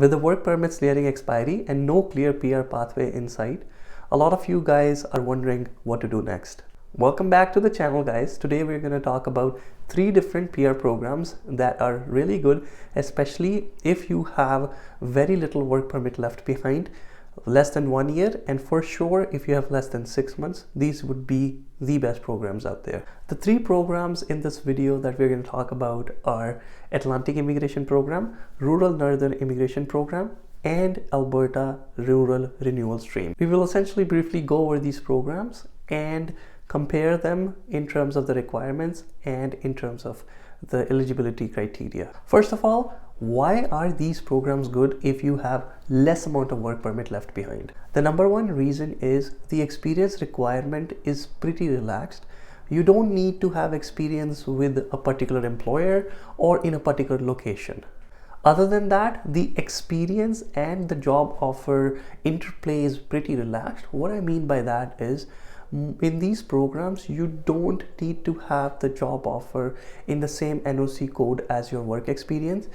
With the work permits nearing expiry and no clear PR pathway in sight, a lot of you guys are wondering what to do next. Welcome back to the channel, guys. Today we're going to talk about 3 different PR programs that are really good, especially if you have very little work permit left behind, less than 1 year, and for sure if you have less than 6 months, these would be the best programs out there. The 3 programs in this video that we're going to talk about are Atlantic Immigration Program, Rural Northern Immigration Program, and Alberta Rural Renewal Stream. We will essentially briefly go over these programs and compare them in terms of the requirements and in terms of the eligibility criteria. First of all, why are these programs good if you have less amount of work permit left behind? The number one reason is the experience requirement is pretty relaxed. You don't need to have experience with a particular employer or in a particular location. Other than that, the experience and the job offer interplay is pretty relaxed. What I mean by that is, in these programs, you don't need to have the job offer in the same NOC code as your work experience.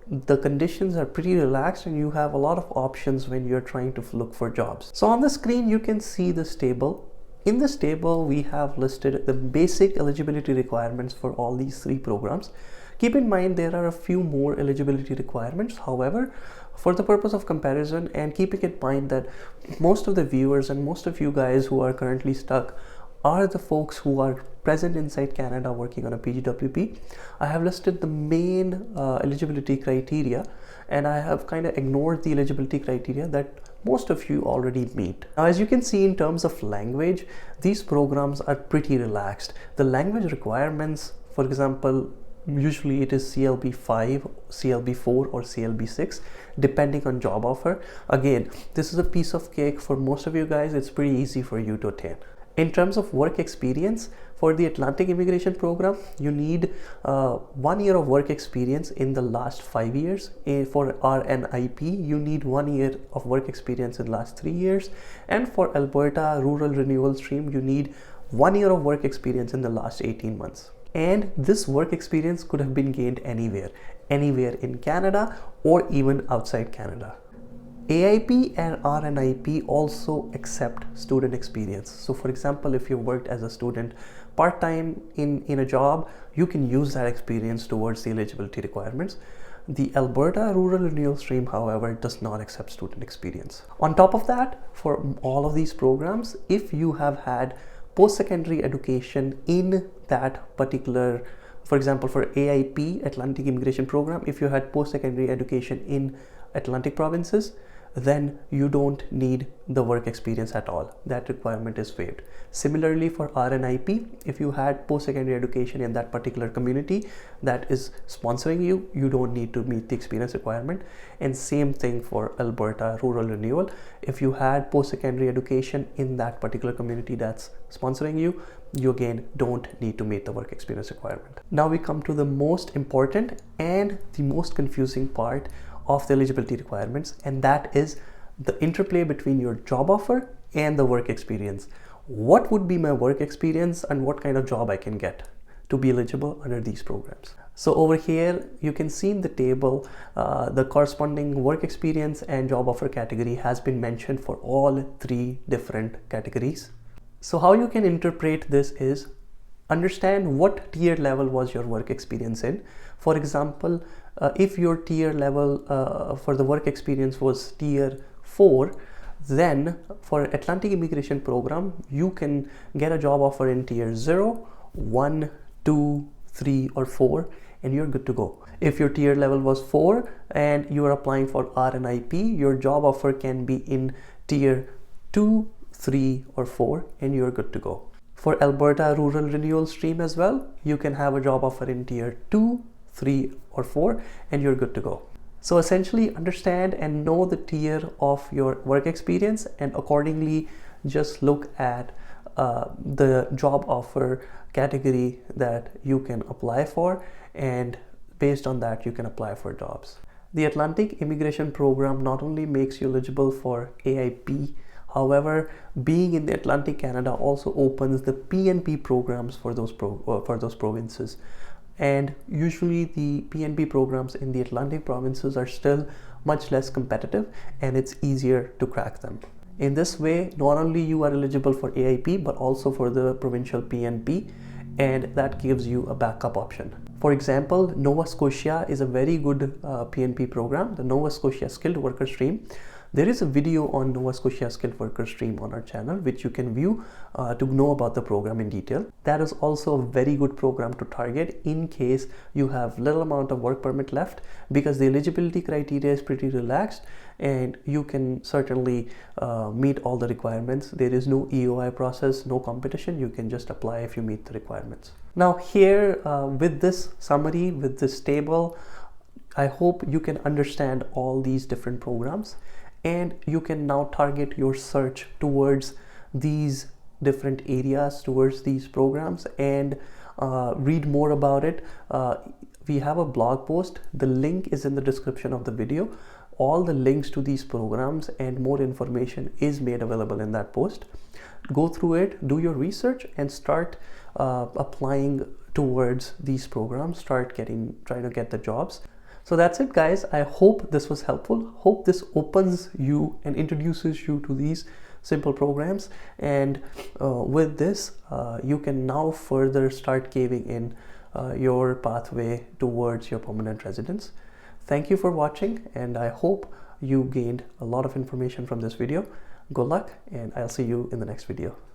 The conditions are pretty relaxed and you have a lot of options when you're trying to look for jobs. So on the screen, you can see this table. In this table, we have listed the basic eligibility requirements for all these 3 programs. Keep in mind, there are a few more eligibility requirements. However, for the purpose of comparison and keeping in mind that most of the viewers and most of you guys who are currently stuck are the folks who are present inside Canada working on a PGWP, I have listed the main eligibility criteria, and I have kind of ignored the eligibility criteria that most of you already meet. Now, as you can see, in terms of language, these programs are pretty relaxed. The language requirements, for example, usually it is CLB 5, CLB 4 or CLB 6 depending on job offer. Again, this is a piece of cake for most of you guys. It's pretty easy for you to attain. In terms of work experience, for the Atlantic Immigration Program, you need 1 year of work experience in the last 5 years. For RNIP, you need 1 year of work experience in the last 3 years. And for Alberta Rural Renewal Stream, you need 1 year of work experience in the last 18 months. And this work experience could have been gained anywhere in Canada or even outside Canada. AIP and RNIP also accept student experience. So for example, if you worked as a student part-time in a job, you can use that experience towards the eligibility requirements. The Alberta Rural Renewal Stream, however, does not accept student experience. On top of that, for all of these programs, if you have had post-secondary education in that particular, for example, for AIP, Atlantic Immigration Program, if you had post-secondary education in Atlantic provinces, then you don't need the work experience at all. That requirement is waived. Similarly, for RNIP, if you had post-secondary education in that particular community that is sponsoring you, you don't need to meet the experience requirement. And same thing for Alberta Rural Renewal. If you had post-secondary education in that particular community that's sponsoring you, you again don't need to meet the work experience requirement. Now we come to the most important and the most confusing part of the eligibility requirements, and that is the interplay between your job offer and the work experience. What would be my work experience and what kind of job I can get to be eligible under these programs? So over here, you can see in the table, the corresponding work experience and job offer category has been mentioned for all 3 different categories. So how you can interpret this is understand what tier level was your work experience in. For example, if your tier level for the work experience was tier 4, then for Atlantic Immigration Program, you can get a job offer in tier 0, 1, 2, 3 or 4 and you're good to go. If your tier level was 4 and you are applying for RNIP, your job offer can be in tier 2, 3 or 4 and you're good to go. For Alberta Rural Renewal Stream as well, you can have a job offer in tier 2, 3 or 4 and you're good to go. So essentially understand and know the tier of your work experience and accordingly just look at the job offer category that you can apply for, and based on that you can apply for jobs. The Atlantic Immigration Program not only makes you eligible for AIP, however, being in the Atlantic Canada also opens the PNP programs for those provinces. And usually the PNP programs in the Atlantic provinces are still much less competitive, and it's easier to crack them. In this way, not only you are eligible for AIP, but also for the provincial PNP, and that gives you a backup option. For example, Nova Scotia is a very good PNP program, the Nova Scotia Skilled Worker Stream. There is a video on Nova Scotia Skilled Worker Stream on our channel, which you can view to know about the program in detail. That is also a very good program to target in case you have little amount of work permit left, because the eligibility criteria is pretty relaxed and you can certainly meet all the requirements. There is no EOI process, no competition. You can just apply if you meet the requirements. Now here with this summary, with this table, I hope you can understand all these different programs, and you can now target your search towards these different areas, towards these programs, and read more about it. We have a blog post. The link is in the description of the video. All the links to these programs and more information is made available in that post. Go through it, do your research, and start applying towards these programs. Start trying to get the jobs. So that's it, guys. I hope this was helpful. Hope this opens you and introduces you to these simple programs. And with this, you can now further start caving in your pathway towards your permanent residence. Thank you for watching, and I hope you gained a lot of information from this video. Good luck, and I'll see you in the next video.